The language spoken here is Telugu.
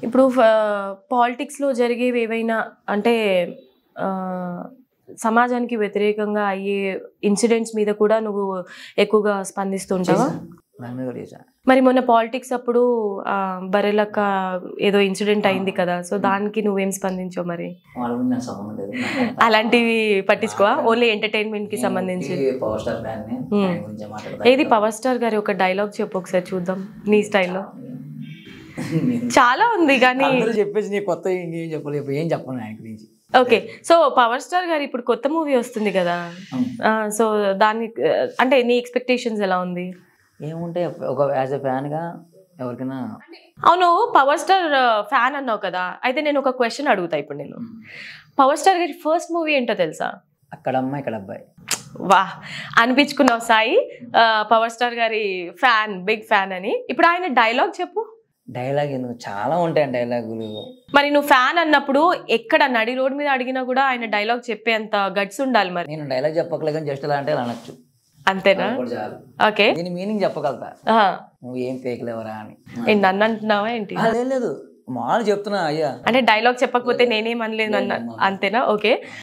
ఇప్పుడు పాలిటిక్స్‌లో జరిగేవి ఏవైనా అంటే సమాజానికి వ్యతిరేకంగా అయ్యే ఇన్సిడెంట్స్ మీద కూడా నువ్వు ఎక్కువగా స్పందిస్తుంటావా? మరి మొన్న పాలిటిక్స్ అప్పుడు బర్రెలక్క ఏదో ఇన్సిడెంట్ అయింది కదా, సో దానికి నువ్వేం స్పందించావు మరి? అలాంటివి పట్టించుకోవా? ఓన్లీ ఎంటర్టైన్మెంట్ కి సంబంధించి. ఏది పవర్ స్టార్ గారి ఒక డైలాగ్ చెప్పు ఒకసారి చూద్దాం నీ స్టైల్లో. చాలా ఉంది కానీ చెప్పేసి కొత్త ఏం చెప్పలేదు, ఏం చెప్పను ఆయన గురించి. ఓకే, సో పవర్ స్టార్ గారు ఇప్పుడు కొత్త మూవీ వస్తుంది కదా, సో దాని అంటే నీ ఎక్స్పెక్టేషన్స్ ఎలా ఉంది? ఏముంటే ఒక యాజ్ ఎ ఫ్యాన్గా ఎవరికైనా. అవును, పవర్ స్టార్ ఫ్యాన్ అన్నావు కదా, అయితే నేను ఒక క్వశ్చన్ అడుగుతా ఇప్పుడు. నేను పవర్ స్టార్ గారి ఫస్ట్ మూవీ ఏంటో తెలుసా? అక్కడ అమ్మాయి ఇక్కడ అబ్బాయి. వా అనిపించుకున్నావు సాయి పవర్ స్టార్ గారి ఫ్యాన్, బిగ్ ఫ్యాన్ అని. ఇప్పుడు ఆయన డైలాగ్ చెప్పు. డైలాగ్ ఎందుకు, చాలా ఉంటాయి డైలాగులు. మరి నువ్వు ఫ్యాన్ అన్నప్పుడు ఎక్కడ నడి రోడ్ మీద అడిగినా కూడా ఆయన డైలాగ్ చెప్పేంత గట్స్ ఉండాలి. మరి నేను డైలాగ్ చెప్పకలేదు కానీ జస్ట్ ఎలా అంటే అలా అనొచ్చు, అంతేనా? ఓకే, దీని మీనింగ్ చెప్పగలుగుతా. నువ్వు ఏం పేకలేవరా అని నన్ను అంటున్నావా ఏంటి? లేదు మామూలు చెప్తున్నా అయ్యా, అంటే డైలాగ్ చెప్పకపోతే నేనేం అనలేదు అన్న, అంతేనా? ఓకే.